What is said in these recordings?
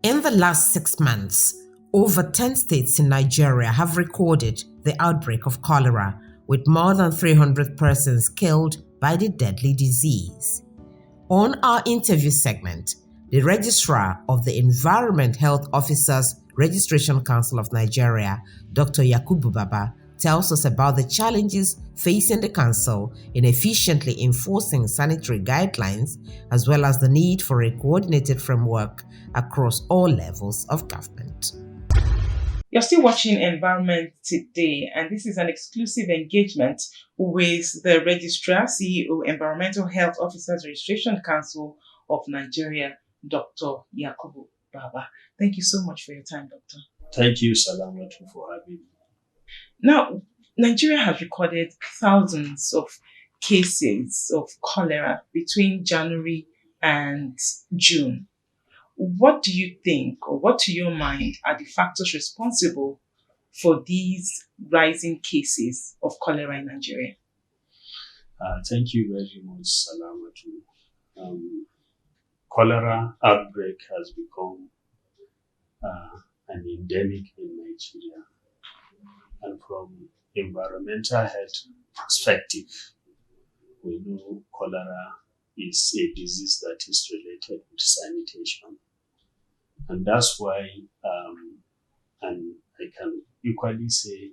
In the last 6 months, over 10 states in Nigeria have recorded the outbreak of cholera, with more than 300 persons killed by the deadly disease. On our interview segment, the Registrar of the Environment Health Officers Registration Council of Nigeria, Dr. Yakubu Baba, tells us about the challenges facing the council in efficiently enforcing sanitary guidelines, as well as the need for a coordinated framework across all levels of government. You're still watching Environment Today, and this is an exclusive engagement with the Registrar, CEO, Environmental Health Officers Registration Council of Nigeria, Dr. Yakubu Baba. Thank you so much for your time, Doctor. Thank you, Salamatu, for having me. Now, Nigeria has recorded thousands of cases of cholera between January and June. What do you think, or what to your mind, are the factors responsible for these rising cases of cholera in Nigeria? Thank you very much, Salamatu. Cholera outbreak has become an endemic in Nigeria. And from environmental health perspective, we know cholera is a disease that is related with sanitation. And that's why, and I can equally say,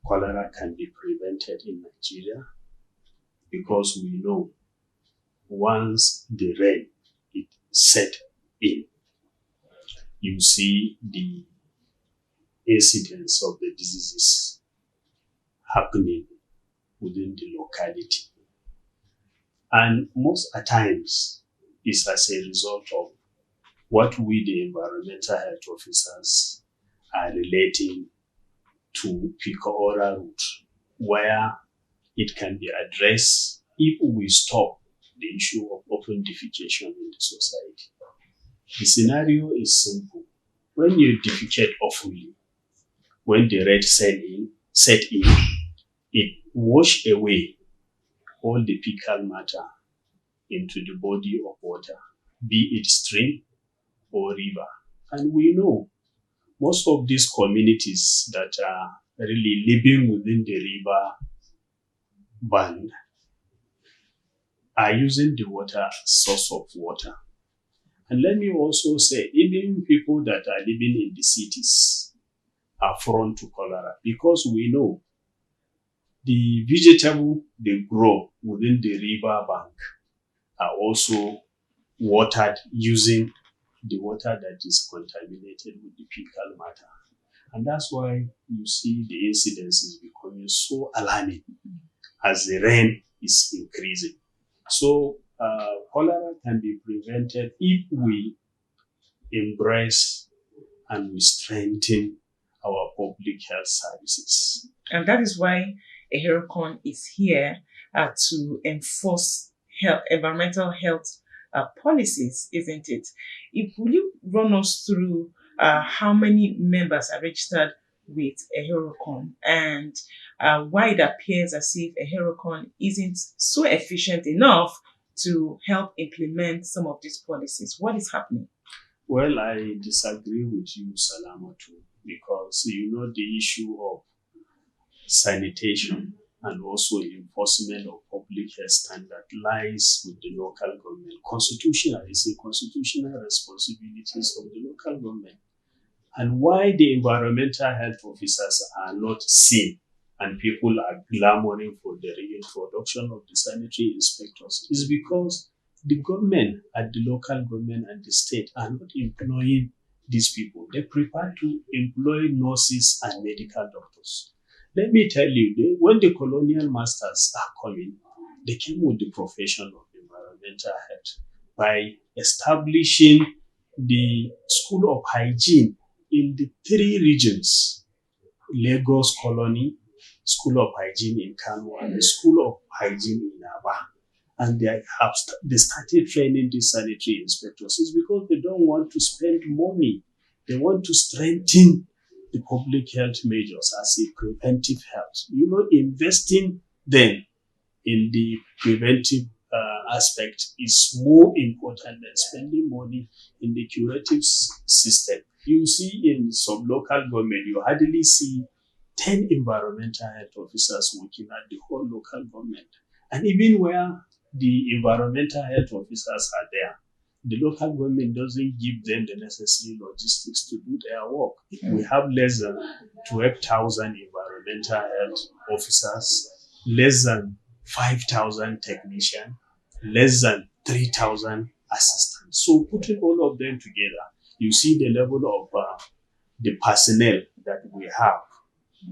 cholera can be prevented in Nigeria, because we know once the rain is set in, you see the incidence of the diseases happening within the locality. And most at times is as a result of what we, the environmental health officers, are relating to fecal-oral route, where it can be addressed if we stop the issue of open defecation in the society. The scenario is simple. When you defecate openly, when the red set in, it washes away all the fecal matter into the body of water, be it stream or river. And we know most of these communities that are really living within the river band are using the water as source of water. And let me also say, even people that are living in the cities are prone to cholera, because we know the vegetable they grow within the river bank are also watered using the water that is contaminated with the fecal matter. And that's why you see the incidence is becoming so alarming as the rain is increasing. So cholera can be prevented if we embrace and we strengthen our public health services. And that is why Eherocon is here to enforce environmental health policies, isn't it? Will you run us through how many members are registered with Eherocon, and why it appears as if Eherocon isn't so efficient enough to help implement some of these policies? What is happening? Well, I disagree with you, Salamatu, because you know the issue of sanitation and also enforcement of public health standard lies with the local government. Constitutional responsibilities of the local government. And why the environmental health officers are not seen and people are clamoring for the reintroduction of the sanitary inspectors is because the government at the local government and the state are not employing these people. They prefer to employ nurses and medical doctors. Let me tell you, when the colonial masters are coming, they came with the profession of environmental health by establishing the School of Hygiene in the 3 regions: Lagos Colony, School of Hygiene in Kano, and the School of Hygiene in Aba. And they started training these sanitary inspectors. It's because they don't want to spend money. They want to strengthen the public health measures as a preventive health. Investing then in the preventive aspect is more important than spending money in the curative system. You see in some local government, you hardly see 10 environmental health officers working at the whole local government. And even where the environmental health officers are there, the local government doesn't give them the necessary logistics to do their work. We have less than 12,000 environmental health officers, less than 5,000 technicians, less than 3,000 assistants. So putting all of them together, you see the level of the personnel that we have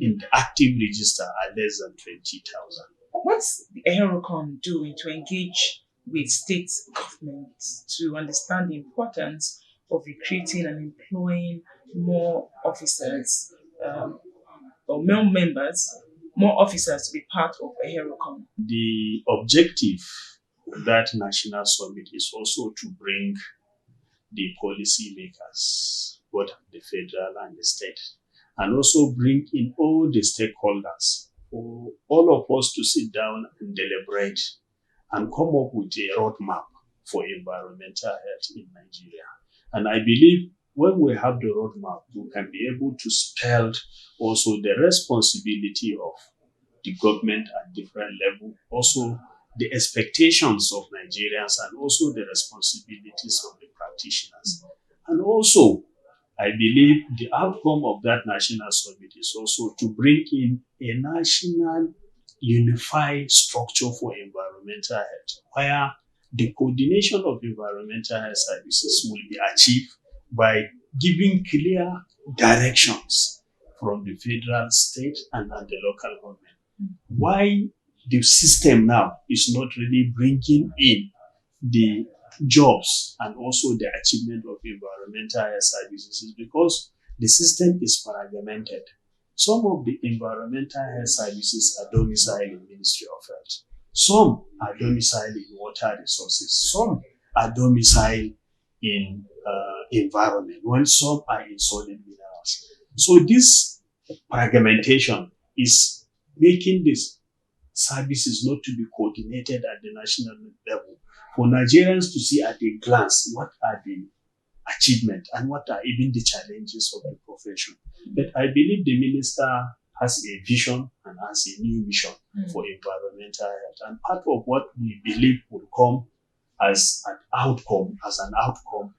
in the active register are less than 20,000. What's the HEROCON doing to engage with state governments to understand the importance of recruiting and employing more officers or more members, more officers to be part of a HEROCON? The objective of that national summit is also to bring the policy makers, both the federal and the state, and also bring in all the stakeholders for all of us to sit down and deliberate and come up with a roadmap for environmental health in Nigeria. And I believe when we have the roadmap, we can be able to spell also the responsibility of the government at different levels, also the expectations of Nigerians, and also the responsibilities of the practitioners. And also, I believe the outcome of that national summit is also to bring in a national unified structure for environmental health, where the coordination of environmental health services will be achieved by giving clear directions from the federal, state, and the local government. Why the system now is not really bringing in the jobs and also the achievement of environmental health services is because the system is fragmented. Some of the environmental health services are domiciled in Ministry of Health. Some are domiciled in water resources. Some are domiciled in environment, while some are in solid minerals. So this fragmentation is making these services not to be coordinated at the national level for Nigerians to see at a glance what are the achievements and what are even the challenges of the profession. But I believe the minister has a vision and has a new vision for environmental health. And part of what we believe will come as an outcome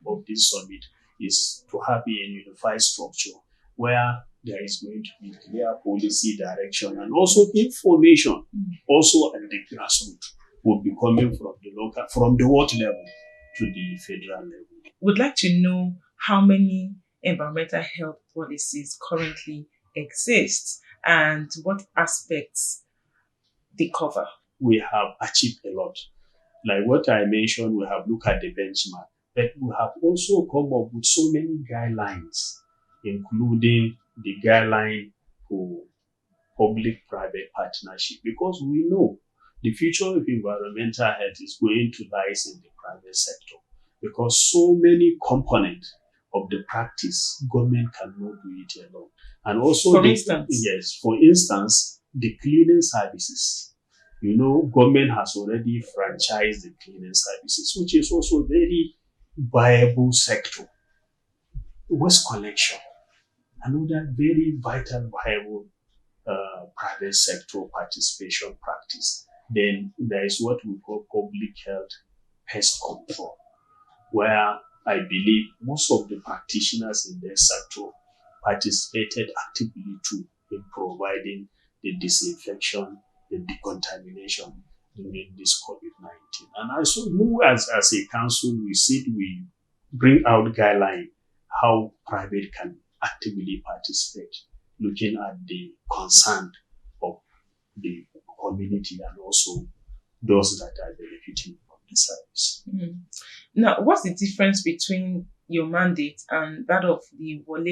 of this summit is to have a unified structure where there is going to be clear policy direction and also information also at the grassroots will be coming from the world level to the federal level. Would like to know how many environmental health policies currently exist and what aspects they cover. We have achieved a lot. Like what I mentioned, we have looked at the benchmark, but we have also come up with so many guidelines, including the guideline for public-private partnership, because we know the future of environmental health is going to lie in the private sector, because so many components of the practice, government cannot do it alone. And also, for instance, the cleaning services. You know, government has already franchised the cleaning services, which is also a very viable sector. Waste collection, another very vital, viable private sector participation practice. Then there is what we call public health pest control, where I believe most of the practitioners in this sector participated actively too in providing the disinfection, the decontamination during this COVID-19. And also, as a council, we bring out guidelines how private can actively participate, looking at the concern of the community and also those that are benefiting from the service. Now, what's the difference between your mandate and that of the Wole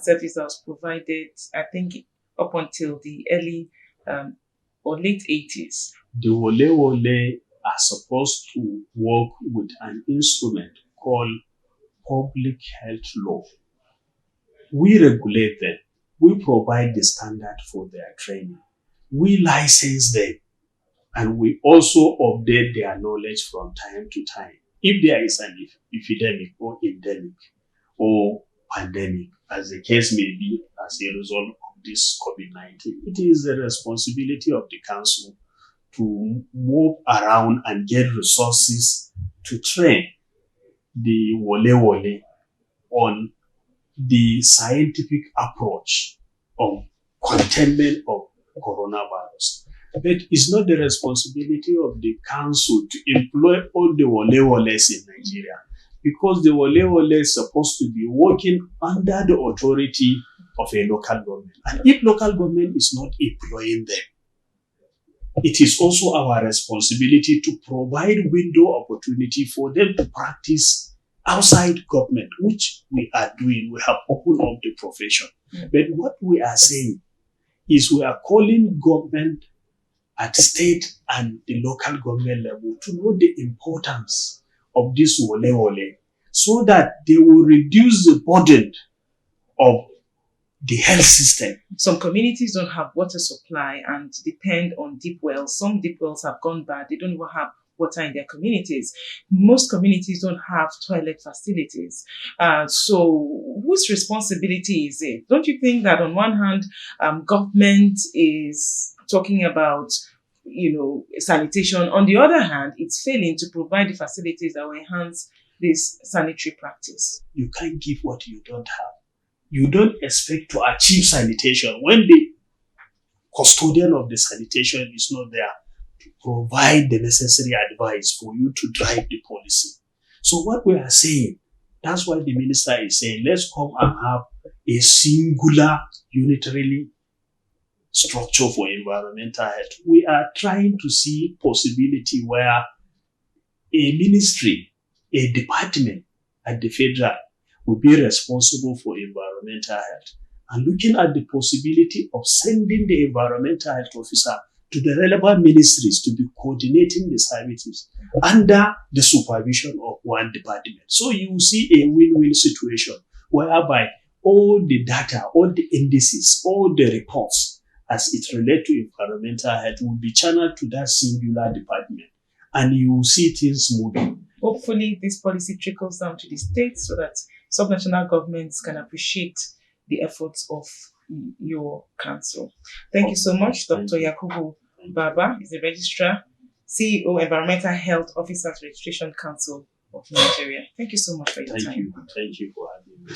service that was provided, I think, up until the early or late 80s? The Wole are supposed to work with an instrument called public health law. We regulate them. We provide the standard for their training. We license them. And we also update their knowledge from time to time. If there is an epidemic or endemic or pandemic, as the case may be, as a result of this COVID-19, it is the responsibility of the council to move around and get resources to train the wole on the scientific approach of containment of coronavirus. But it's not the responsibility of the council to employ all the woles in Nigeria, because the wole is supposed to be working under the authority of a local government. And if local government is not employing them, it is also our responsibility to provide window opportunity for them to practice outside government, which we are doing. We have opened up the profession. But what we are saying is we are calling government at state and the local government level to know the importance of this wole so that they will reduce the burden of the health system. Some communities don't have water supply and depend on deep wells. Some deep wells have gone bad. They don't even have water in their communities. Most communities don't have toilet facilities. So whose responsibility is it? Don't you think that on one hand, government is talking about sanitation. On the other hand, it's failing to provide the facilities that will enhance this sanitary practice. You can't give what you don't have. You don't expect to achieve sanitation when the custodian of the sanitation is not there to provide the necessary advice for you to drive the policy. So what we are saying, that's why the minister is saying, let's come and have a singular, unitarily structure for environmental health. We are trying to see possibility where a ministry, a department at the federal will be responsible for environmental health, and looking at the possibility of sending the environmental health officer to the relevant ministries to be coordinating the services under the supervision of one department. So you will see a win-win situation whereby all the data, all the indices, all the reports as it relates to environmental health will be channeled to that singular department, and you will see things moving. Hopefully, this policy trickles down to the states so that subnational governments can appreciate the efforts of your council. Thank you so much, Dr. Yakubu Baba is the Registrar, CEO, Environmental Health Officers Registration Council of Nigeria. Thank you so much for your time. Thank you for having me.